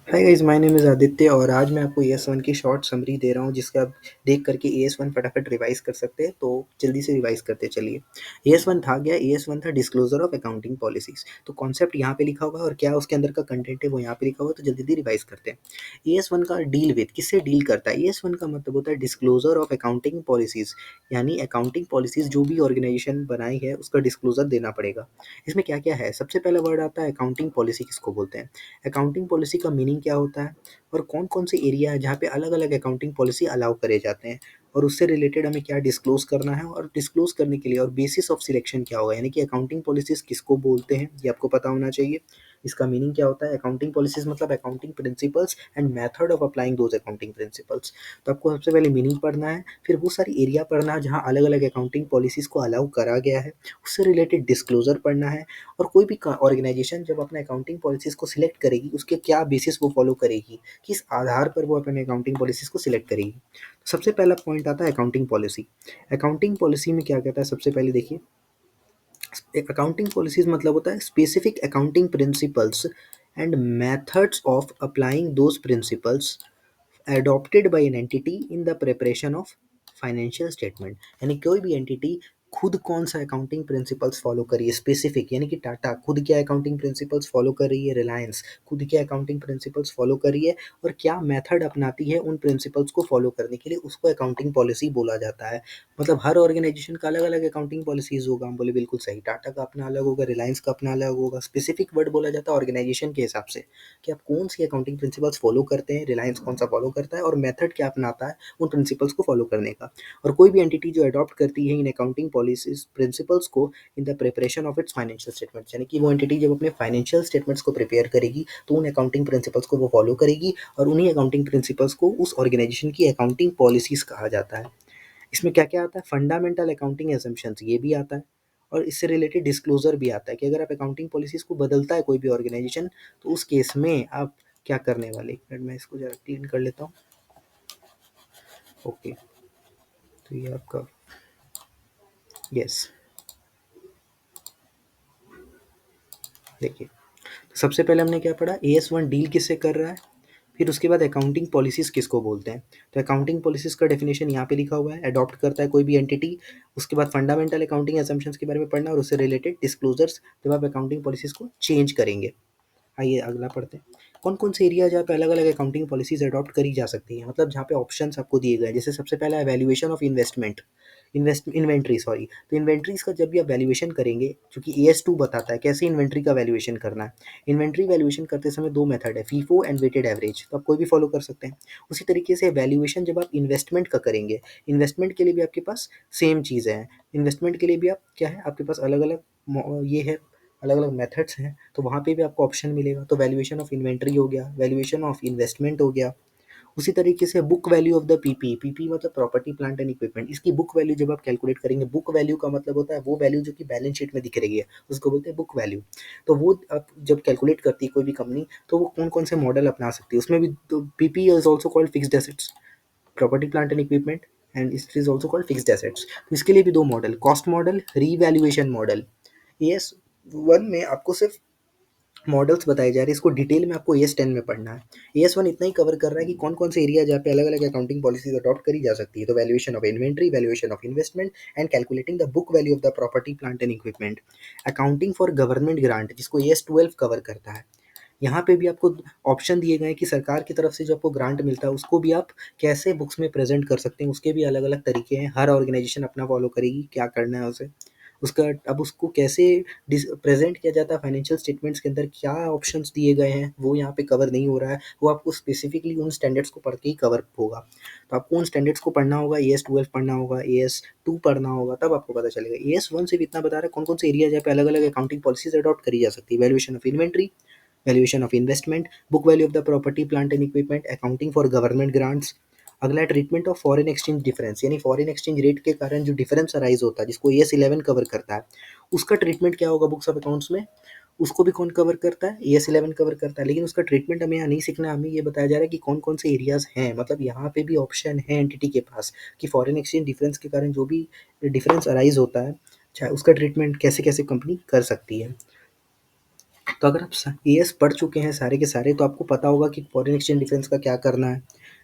Hi guys, my name is Aditya और आज मैं आपको ES1 की शॉर्ट समरी दे रहा हूँ जिसका आप देख करके ES1 फटाफट रिवाइज कर सकते हैं। तो जल्दी से रिवाइज करते चलिए। ES1 था क्या? ES1 था डिस्क्लोजर ऑफ अकाउंटिंग पॉलिसीज। तो कॉन्सेप्ट यहाँ पे लिखा हुआ है और क्या उसके अंदर का कंटेंट है वो यहाँ पे लिखा हुआ है। तो जल्दी जल्दी रिवाइज करते हैं। ES1 का डील विद किससे डील करता है? ES1 का मतलब होता है डिस्क्लोजर ऑफ अकाउंटिंग पॉलिसीज, यानी अकाउंटिंग पॉलिसीज जो भी ऑर्गेनाइजेशन बनाई है उसका डिस्क्लोजर देना पड़ेगा। इसमें क्या क्या है? सबसे पहला वर्ड आता है अकाउंटिंग पॉलिसी। किसको बोलते हैं? अकाउंटिंग पॉलिसी का मीनिंग क्या होता है और कौन-कौन से एरिया है जहाँ पे अलग-अलग अकाउंटिंग पॉलिसी अलाउ करे जाते हैं और उससे रिलेटेड हमें क्या डिस्क्लोज करना है और डिस्क्लोज करने के लिए और बेसिस ऑफ सिलेक्शन क्या होगा, यानी कि अकाउंटिंग पॉलिसीज किसको बोलते हैं ये आपको पता होना चाहिए। इसका मीनिंग क्या होता है? अकाउंटिंग पॉलिसीज मतलब accounting principles and method of applying those accounting principles. तो आपको सबसे पहले मीनिंग पढ़ना है, फिर वो सारी एरिया पढ़ना है जहाँ अलग-अलग अकाउंटिंग पॉलिसीज को अलाउ करा गया है, उससे रिलेटेड डिस्क्लोजर पढ़ना है और कोई भी ऑर्गेनाइजेशन जब अपने अकाउंटिंग पॉलिसीज को सिलेक्ट करेगी उसके क्या बेसिस वो फॉलो करेगी, किस आधार पर वो अपने अकाउंटिंग पॉलिसीज को सिलेक्ट करेगी। सबसे पहला पॉइंट आता है अकाउंटिंग पॉलिसी। अकाउंटिंग पॉलिसी में क्या कहता है? सबसे पहले देखिए, एक अकाउंटिंग पॉलिसीज मतलब होता है specific accounting principles and methods of applying those principles adopted by an entity in the preparation of financial statement. यानी कोई भी एंटिटी खुद कौन सा अकाउंटिंग प्रिंसिपल्स फॉलो कर रही है स्पेसिफिक, यानी कि टाटा खुद क्या अकाउंटिंग प्रिंसिपल्स फॉलो कर रही है, रिलायंस खुद क्या अकाउंटिंग प्रिंसिपल्स फॉलो कर रही है और क्या मेथड अपनाती है उन प्रिंसिपल्स को फॉलो करने के लिए, उसको अकाउंटिंग पॉलिसी बोला जाता है। मतलब हर ऑर्गेनाइजेशन का अलग अलग अकाउंटिंग पॉलिसीज होगा। हम बोले बिल्कुल सही, टाटा का अपना अलग होगा, रिलायंस का अपना अलग होगा। स्पेसिफिक वर्ड बोला जाता है ऑर्गेनाइजेशन के हिसाब से कि आप कौन सी अकाउंटिंग प्रिंसिपल्स फॉलो करते हैं, रिलायंस कौन सा फॉलो करता है और मेथड क्या अपनाता है उन प्रिंसिपल्स को फॉलो करने का। और कोई भी एंटिटी जो अडॉप्ट करती है इन अकाउंटिंग पॉलिसीज प्रिंसिपल्स को in the preparation of its financial statements, यानी कि वो एंटिटी जब अपने फाइनेंशियल स्टेटमेंट्स को प्रिपेयर करेगी तो उन अकाउंटिंग प्रिंसिपल्स को वो फॉलो करेगी और उन्हीं अकाउंटिंग प्रिंसिपल्स को उस ऑर्गेनाइजेशन की अकाउंटिंग पॉलिसीज कहा जाता है। इसमें क्या-क्या आता है? फंडामेंटल अकाउंटिंग असम्पशंस ये भी आता है और इससे रिलेटेड डिस्क्लोज़र भी आता है कि अगर आप अकाउंटिंग पॉलिसीज़ को बदलता है कोई भी ऑर्गेनाइजेशन तो उस केस में आप क्या करने वाले। एक मिनट मैं इसको ज़रा क्लीन कर लेता हूँ। ओके, तो ये आपका यस, देखिए, तो सबसे पहले हमने क्या पढ़ा? AS1 डील किससे कर रहा है, फिर उसके बाद अकाउंटिंग पॉलिसीज़ किसको बोलते हैं। तो अकाउंटिंग पॉलिसीज़ का डेफिनेशन यहाँ पे लिखा हुआ है, अडॉप्ट करता है कोई भी एंटिटी। उसके बाद फंडामेंटल अकाउंटिंग असम्पशंस के बारे में पढ़ना और उससे रिलेटेड डिस्क्लोजर्स जब आप अकाउंटिंग पॉलिसीज़ को चेंज करेंगे। आइए अगला पढ़ते हैं। कौन-कौन से एरिया जहाँ पे अलग-अलग अकाउंटिंग पॉलिसीज़ अडॉप्ट करी जा सकती हैं, मतलब जहाँ पे ऑप्शंस आपको दिए गए हैं। जैसे सबसे पहला है वैल्यूएशन ऑफ इन्वेंट्री सॉरी। तो इन्वेंट्रीज़ का जब भी आप वैल्यूएशन करेंगे, चूँकि AS2 बताता है कैसे इन्वेंट्री का वैल्यूएशन करना है। इन्वेंट्री वैल्यूएशन करते समय 2 मेथड है, फीफो एंड वेटेड एवरेज, तो आप कोई भी फॉलो कर सकते हैं। उसी तरीके से वैल्यूएशन जब आप इन्वेस्टमेंट का करेंगे, इन्वेस्टमेंट के लिए भी आपके पास सेम चीज़ें हैं। इन्वेस्टमेंट के लिए भी आप क्या है, आपके पास अलग-अलग ये है, अलग-अलग मेथड्स हैं, तो वहाँ पे भी आपको ऑप्शन मिलेगा। तो वैल्यूएशन ऑफ इन्वेंट्री हो गया, वैल्यूएशन ऑफ इन्वेस्टमेंट हो गया। उसी तरीके से book value of the PP, PP मतलब प्रॉपर्टी प्लांट एंड इक्विपमेंट, इसकी बुक वैल्यू जब आप कैलकुलेट करेंगे, बुक वैल्यू का मतलब होता है वो वैल्यू जो कि बैलेंस शीट में दिख रही है, उसको बोलते हैं बुक वैल्यू। तो वो आप जब कैलकुलेट करती है कोई भी कंपनी तो वो कौन-कौन से मॉडल अपना सकती है, उसमें भी तो PP is also called fixed assets, property plant and equipment and it is also called fixed assets. तो इसके लिए भी 2 model, cost model, revaluation model. AS one में आपको सिर्फ मॉडल्स बताए जा रहे हैं, इसको डिटेल में आपको AS10 में पढ़ना है। AS1 इतना ही कवर कर रहा है कि कौन-कौन से एरिया जहाँ पे अलग-अलग अकाउंटिंग पॉलिसीज अडॉप्ट करी जा सकती है। तो valuation of inventory, valuation of investment and calculating the book value of the property plant and equipment. Accounting for government grant जिसको AS12 कवर करता है। यहाँ पे भी आपको ऑप्शन दिए गए हैं कि सरकार की तरफ से जो आपको ग्रांट मिलता है उसको भी आप कैसे बुक्स में प्रेजेंट कर सकते हैं, उसके भी अलग-अलग तरीके हैं। हर ऑर्गेनाइजेशन अपना फॉलो करेगी, क्या करना है उसे। उसका अब उसको कैसे प्रेजेंट किया जाता है फाइनेंशियल स्टेटमेंट्स के अंदर, क्या ऑप्शंस दिए गए हैं वो यहाँ पे कवर नहीं हो रहा है। वो आपको स्पेसिफिकली उन स्टैंडर्ड्स को पढ़ के ही कवर होगा। तो आपको उन स्टैंडर्ड्स को पढ़ना होगा, AS12 पढ़ना होगा, AS2 पढ़ना होगा, तब आपको पता चलेगा। AS1 सिर्फ इतना बता रहा है कौन कौन से एरिया जहाँ पे अलग अलग अकाउंटिंग पॉलिसीज अडॉप्ट करी जा सकती है। Valuation of inventory, valuation of investment, book value of the property plant and equipment, accounting for government grants. अगला है treatment of foreign exchange difference, यानी फॉरेन एक्सचेंज रेट के कारण जो डिफरेंस अराइज होता है जिसको AS11 कवर करता है, उसका ट्रीटमेंट क्या होगा बुक्स ऑफ अकाउंट्स में। उसको भी कौन कवर करता है? AS11 कवर करता है, लेकिन उसका ट्रीटमेंट हमें यहाँ नहीं सीखना है। हमें ये बताया जा रहा है कि कौन कौन से एरियाज हैं, मतलब यहाँ पे भी ऑप्शन है एंटिटी के पास कि फॉरेन एक्सचेंज डिफरेंस के कारण जो भी डिफरेंस अराइज होता है, चाहे उसका ट्रीटमेंट कैसे कैसे कंपनी कर सकती है। तो अगर आप एएस पढ़ चुके हैं सारे के सारे, तो आपको पता होगा कि फॉरेन एक्सचेंज डिफरेंस का क्या करना है।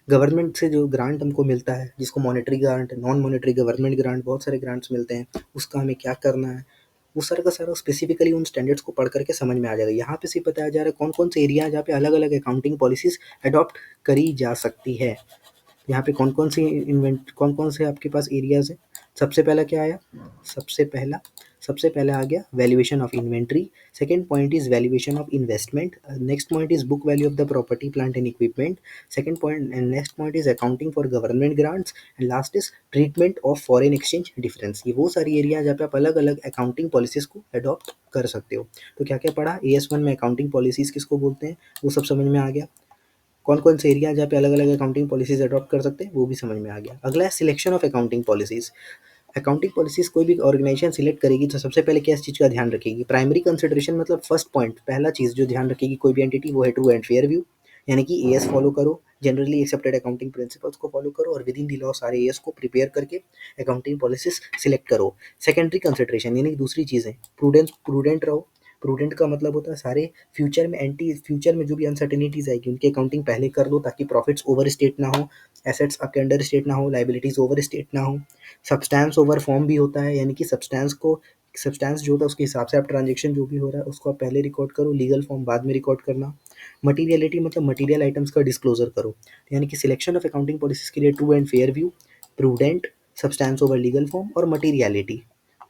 गवर्नमेंट से जो ग्रांट हमको मिलता है, जिसको monetary grant, non monetary government grant, बहुत सारे ग्रांट्स मिलते हैं, उसका हमें क्या करना है, वो सारा का सारा स्पेसिफिकली उन स्टैंडर्ड्स को पढ़ करके समझ में आ जाएगा। यहाँ पे सिर्फ बताया जा रहा है कौन कौन से एरिया है जहाँ पे अलग अलग अकाउंटिंग पॉलिसीज अडॉप्ट करी जा सकती है। यहाँ पे कौन कौन से आपके पास एरियाज है। सबसे पहला क्या आया, सबसे पहला आ गया valuation of inventory. Second point is valuation of investment. Next point is book value of the property plant and equipment. Second point and next point is accounting for government grants and last is treatment of foreign exchange difference. ये वो सारी area जहाँ पे आप अलग अलग accounting policies को adopt कर सकते हो। तो क्या क्या पढ़ा, AS1 में अकाउंटिंग पॉलिसीज किसको बोलते हैं वो सब समझ में आ गया। कौन कौन से एरिया जहाँ पे अलग अलग अकाउंटिंग पॉलिसीज अडॉप्ट कर सकते हैं वो भी समझ में आ गया। अगला है selection of accounting policies. Accounting policies कोई भी ऑर्गेनाइजेशन सिलेक्ट करेगी तो सबसे पहले क्या इस चीज़ का ध्यान रखेगी, प्राइमरी कंसिडरेशन मतलब फर्स्ट पॉइंट, पहला चीज़ जो ध्यान रखेगी कोई भी एंटिटी, वो है ट्रू एंड फेयर व्यू। यानी कि एएस फॉलो करो, जनरली एक्सेप्टेड अकाउंटिंग प्रिंसिपल्स को फॉलो करो और विद इन दी लॉ सारे एएस को प्रिपेयर करके अकाउंटिंग पॉलिसीज सिलेक्ट करो। सेकेंडरी कंसिडरेशन यानी कि दूसरी चीज़ें, प्रूडेंट रहो। प्रूडेंट का मतलब होता है सारे फ्यूचर में जो भी अनसर्टेनिटीज आएगी उनकी अकाउंटिंग पहले कर दो, ताकि प्रॉफिट्स ओवर स्टेट ना हो, एसेट्स आपके अंडर स्टेट ना हो, लाइबिलिटीज ओवर स्टेट ना हो। सब्सटेंस ओवर फॉर्म भी होता है, यानी कि सब्सटेंस जो होता है उसके हिसाब से आप ट्रांजेक्शन जो भी हो रहा है उसको आप पहले रिकॉर्ड करो, लीगल फॉर्म बाद में रिकॉर्ड करना। मटीरियलिटी मतलब मटीरियल आइटम्स का डिस्क्लोजर करो। यानी कि सिलेक्शन ऑफ अकाउंटिंग पॉलिसीज के लिए true and fair view, prudent, substance over legal form और मटीरियलिटी,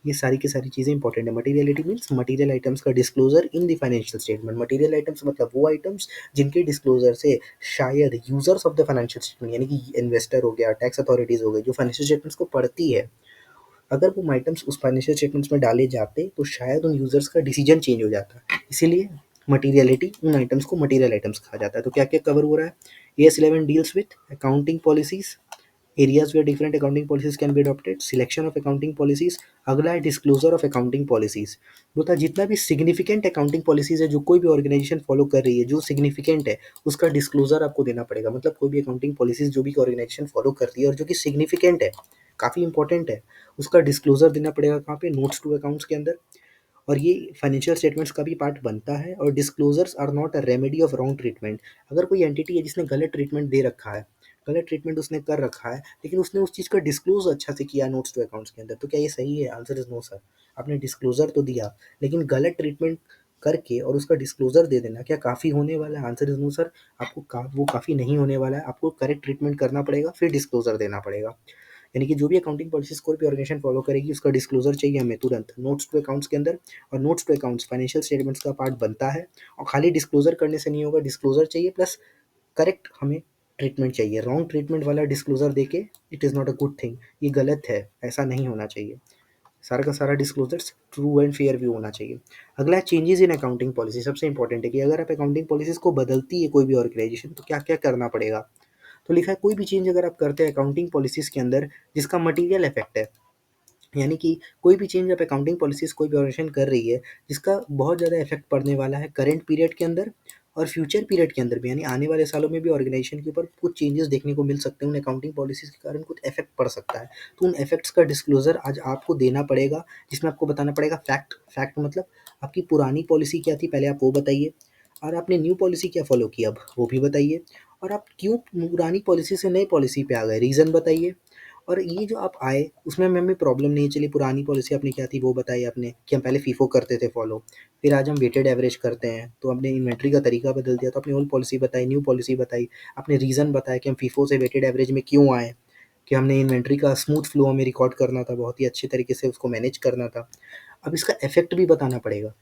ये सारी की सारी चीज़ें इंपॉर्टेंट है। मटीरियलिटी मीन्स मटीरियल आइटम्स का disclosure in the financial statement. Material items मतलब वो आइटम्स जिनके डिस्क्लोजर से शायद users of the financial statement यानी कि इन्वेस्टर हो गया, टैक्स अथॉरिटीज हो गई, जो फाइनेंशियल स्टेटमेंट्स को पढ़ती है, अगर वो आइटम्स उस फाइनेंशियल स्टेटमेंट्स में डाले जाते तो शायद उन यूजर्स का डिसीजन चेंज हो जाता। इसीलिए मटीरियलिटी, उन आइटम्स को मटीरियल आइटम्स कहा जाता है। तो क्या क्या कवर हो रहा है, AS11 deals with accounting policies, areas where different accounting policies can be adopted, selection of accounting policies. अगला है डिस्क्लोजर ऑफ अकाउंटिंग पॉलिसीज। बता जितना भी सिग्निफिकेंट अकाउंटिंग पॉलिसीज है जो कोई भी ऑर्गेनाइजेशन फॉलो कर रही है, जो सिग्निफिकेंट है उसका डिस्क्लोजर आपको देना पड़ेगा। मतलब कोई भी अकाउंटिंग पॉलिसीज जो भी ऑर्गेनाइजेशन फॉलो करती है और जो कि सिग्निफिकेंट है, काफ़ी इंपॉर्टेंट है, उसका डिस्क्लोजर देना पड़ेगा कहाँ पे, नोट्स टू अकाउंट्स के अंदर। और ये फाइनेंशियल स्टेटमेंट्स का भी पार्ट बनता है। और disclosures are not a remedy of wrong treatment. अगर कोई एंटिटी है जिसने गलत ट्रीटमेंट दे रखा है, गलत ट्रीटमेंट उसने कर रखा है, लेकिन उसने उस चीज़ का डिस्क्लोज अच्छा से किया नोट्स टू अकाउंट्स के अंदर, तो क्या ये सही है? Answer is no sir. आपने डिस्क्लोजर तो दिया, लेकिन गलत ट्रीटमेंट करके और उसका डिस्क्लोजर दे देना क्या काफ़ी होने वाला है? Answer is no sir. वो काफ़ी नहीं होने वाला है, आपको करेक्ट ट्रीटमेंट करना पड़ेगा, फिर डिस्क्लोजर देना पड़ेगा। यानी कि जो भी अकाउंटिंग पॉलिसीज कोई भी ऑर्गेनाइजेशन फॉलो करेगी उसका डिस्क्लोजर चाहिए हमें तुरंत नोट्स टू अकाउंट्स के अंदर। और notes to accounts financial statements का पार्ट बनता है। और खाली डिस्क्लोजर करने से नहीं होगा, डिस्क्लोजर चाहिए प्लस करेक्ट हमें ट्रीटमेंट चाहिए। रॉन्ग ट्रीटमेंट वाला डिस्क्लोजर देके it is not a good thing, ये गलत है, ऐसा नहीं होना चाहिए। सारा का सारा disclosures true and fair view होना चाहिए। अगला है चेंजेस इन अकाउंटिंग पॉलिसी। सबसे इंपॉर्टेंट है कि अगर आप अकाउंटिंग पॉलिसीज को बदलती है कोई भी ऑर्गेनाइजेशन तो क्या क्या करना पड़ेगा। तो लिखा है कोई भी चेंज अगर आप करते हैं अकाउंटिंग पॉलिसीज के अंदर जिसका मटीरियल इफेक्ट है, यानी कि कोई भी चेंज आप अकाउंटिंग पॉलिसीज कोई भी ऑर्गेनाइजेशन कर रही है जिसका बहुत ज़्यादा इफेक्ट पड़ने वाला है करंट पीरियड के अंदर और फ्यूचर पीरियड के अंदर भी, यानी आने वाले सालों में भी ऑर्गेनाइजेशन के ऊपर कुछ चेंजेस देखने को मिल सकते हैं, उन अकाउंटिंग पॉलिसीज के कारण कुछ इफेक्ट पड़ सकता है, तो उन इफेक्ट्स का डिस्क्लोजर आज आपको देना पड़ेगा, जिसमें आपको बताना पड़ेगा फैक्ट मतलब आपकी पुरानी पॉलिसी क्या थी पहले आप वो बताइए, और आपने न्यू पॉलिसी क्या फॉलो की अब वो भी बताइए, और आप क्यों पुरानी पॉलिसी से नई पॉलिसी पे आ गए रीज़न बताइए। और ये जो आप आए उसमें हमें प्रॉब्लम नहीं है, चलिए पुरानी पॉलिसी आपने क्या थी वो बताई आपने कि हम पहले फीफो करते थे फॉलो, फिर आज हम वेटेड एवरेज करते हैं, तो हमने इन्वेंट्री का तरीका बदल दिया, तो अपनी ओल्ड पॉलिसी बताई, न्यू पॉलिसी बताई, आपने रीज़न बताया कि हम फीफो से वेटेड एवरेज में क्यों आए, कि हमने इन्वेंट्री का स्मूथ फ्लो हमें रिकॉर्ड करना था, बहुत ही अच्छे तरीके से उसको मैनेज करना था। अब इसका इफेक्ट भी बताना पड़ेगा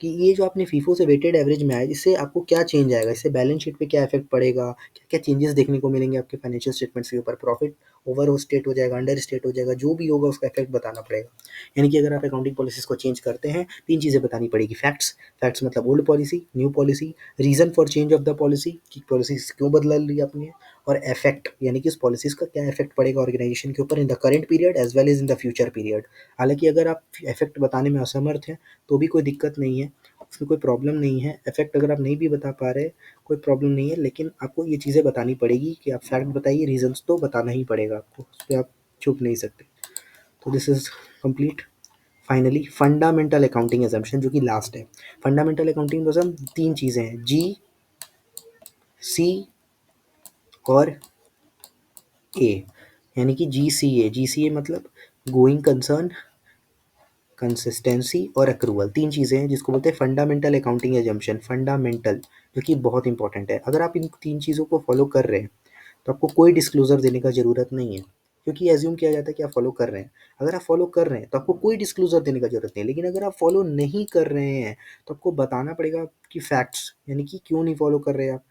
कि ये जो आपने फीफो से वेटेड एवरेज में आया इससे आपको क्या चेंज आएगा, इससे बैलेंस शीट पे क्या इफेक्ट पड़ेगा, क्या क्या चेंजेस देखने को मिलेंगे आपके फाइनेंशियल स्टेटमेंट्स के ऊपर, प्रॉफिट ओवर हो स्टेट हो जाएगा, अंडर स्टेट हो जाएगा, जो भी होगा उसका इफेक्ट बताना पड़ेगा। यानी कि अगर आप अकाउंटिंग पॉलिसीज को चेंज करते हैं तीन चीज़ें बतानी पड़ेगी, फैक्ट्स मतलब old policy, new policy, reason for change of the policy कि पॉलिसी क्यों बदल ली आपने, और इफेक्ट यानी कि उस पॉलिसीज का क्या इफेक्ट पड़ेगा ऑर्गेनाइजेशन के ऊपर in the current period as well as in the future period. हालांकि अगर आप इफेक्ट बताने में असमर्थ हैं तो भी कोई दिक्कत नहीं है, उसमें कोई प्रॉब्लम नहीं है, इफेक्ट अगर आप नहीं भी बता पा रहे कोई प्रॉब्लम नहीं है, लेकिन आपको ये चीज़ें बतानी पड़ेगी कि आप फैक्ट बताइए, रीजंस तो बताना ही पड़ेगा आपको, उस पर आप छुप नहीं सकते। तो this is complete finally fundamental accounting assumption जो कि लास्ट है। फंडामेंटल अकाउंटिंग में हम 3 चीज़ें हैं, जी, सी और ए, यानी कि जीसीए। जीसीए मतलब गोइंग कंसर्न, कंसिस्टेंसी और अक्रूवल, 3 चीज़ें हैं जिसको बोलते हैं फंडामेंटल अकाउंटिंग एजम्पशन। फंडामेंटल जो कि बहुत इंपॉर्टेंट है। अगर आप इन 3 चीज़ों को फॉलो कर रहे हैं तो आपको कोई डिस्क्लोजर देने का ज़रूरत नहीं है, क्योंकि एज्यूम किया जाता है कि आप फॉलो कर रहे हैं। अगर आप फॉलो कर रहे हैं तो आपको कोई डिस्क्लोजर देने का ज़रूरत नहीं है, लेकिन अगर आप फॉलो नहीं कर रहे हैं तो आपको बताना पड़ेगा कि फैक्ट्स, यानी कि क्यों नहीं फॉलो कर रहे हैं आप।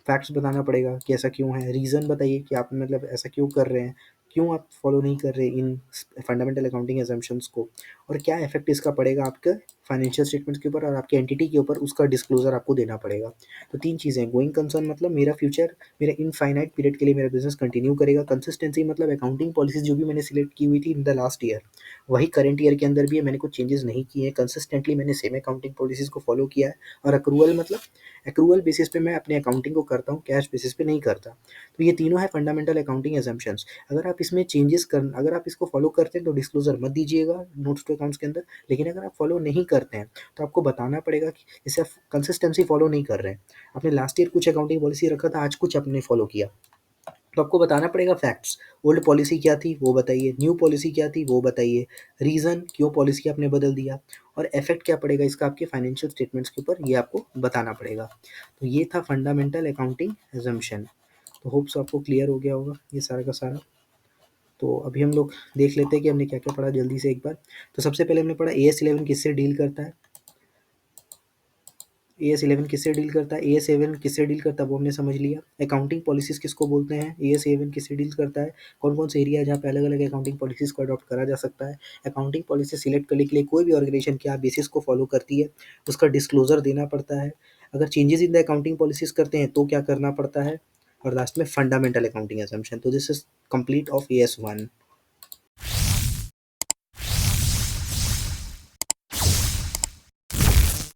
फैक्ट्स बताना पड़ेगा कि ऐसा क्यों है, रीज़न बताइए कि आप मतलब ऐसा क्यों कर रहे हैं, क्यों आप फॉलो नहीं कर रहे इन फंडामेंटल अकाउंटिंग एजम्पशंस को, और क्या इफेक्ट इसका पड़ेगा आपके फाइनेंशियल स्टेटमेंट्स के ऊपर और आपके एंटिटी के ऊपर, उसका डिस्क्लोजर आपको देना पड़ेगा। तो 3 चीज़ें, गोइंग कंसर्न मतलब मेरा फ्यूचर, मेरा इनफाइनाइट पीरियड के लिए मेरा बिजनेस कंटिन्यू करेगा। कंसिस्टेंसी मतलब अकाउंटिंग पॉलिसीज जो भी मैंने सिलेक्ट की हुई थी इन द लास्ट ईयर, वही करंट ईयर के अंदर भी है, मैंने कुछ चेंजेस नहीं किए हैं, कंसिस्टेंटली मैंने सेम अकाउंटिंग पॉलिसीज को फॉलो किया है। और अक्रूवल मतलब एक्रूवल बेसिस पे मैं अपने अकाउंटिंग को करता हूँ, कैश बेसिस पे नहीं करता। तो ये तीनों है फंडामेंटल अकाउंटिंग एजम्पशंस। अगर आप इसमें चेंजेस कर, अगर आप इसको फॉलो करते हैं तो डिस्क्लोजर मत दीजिएगा नोट्स टू अकाउंट्स के अंदर, लेकिन अगर आप फॉलो नहीं करते हैं तो आपको बताना पड़ेगा कि जैसे आप कंसिस्टेंसी फॉलो नहीं कर रहे हैं, आपने लास्ट ईयर कुछ अकाउंटिंग पॉलिसी रखा था, आज कुछ आपने फॉलो किया, तो आपको बताना पड़ेगा फैक्ट्स। ओल्ड पॉलिसी क्या थी वो बताइए, न्यू पॉलिसी क्या थी वो बताइए, रीज़न क्यों पॉलिसी आपने बदल दिया, और इफेक्ट क्या पड़ेगा इसका आपके फाइनेंशियल स्टेटमेंट्स के ऊपर, ये आपको बताना पड़ेगा। तो ये था फंडामेंटल अकाउंटिंग एजम्पशन। तो होप्स आपको क्लियर हो गया होगा ये सारा का सारा। तो अभी हम लोग देख लेते हैं कि हमने क्या क्या पढ़ा जल्दी से एक बार। तो सबसे पहले हमने पढ़ा AS11 किससे डील करता है। AS11 किससे डील करता है, AS11 किससे डील करता है वो हमने समझ लिया। अकाउंटिंग पॉलिसीज किसको बोलते हैं, AS11 किससे डील करता है, कौन कौन से एरिया है जहाँ पे अलग अलग अकाउंटिंग पॉलिसीज को अडॉप्ट करा जा सकता है। अकाउंटिंग पॉलिसी सिलेक्ट करने के लिए कोई भी ऑर्गेनाइजेशन क्या बेसिस को फॉलो करती है, उसका डिस्क्लोजर देना पड़ता है। अगर changes in the accounting policies करते हैं तो क्या करना पड़ता है, और लास्ट में फंडामेंटल अकाउंटिंग असम्पशन। तो this is complete of AS1।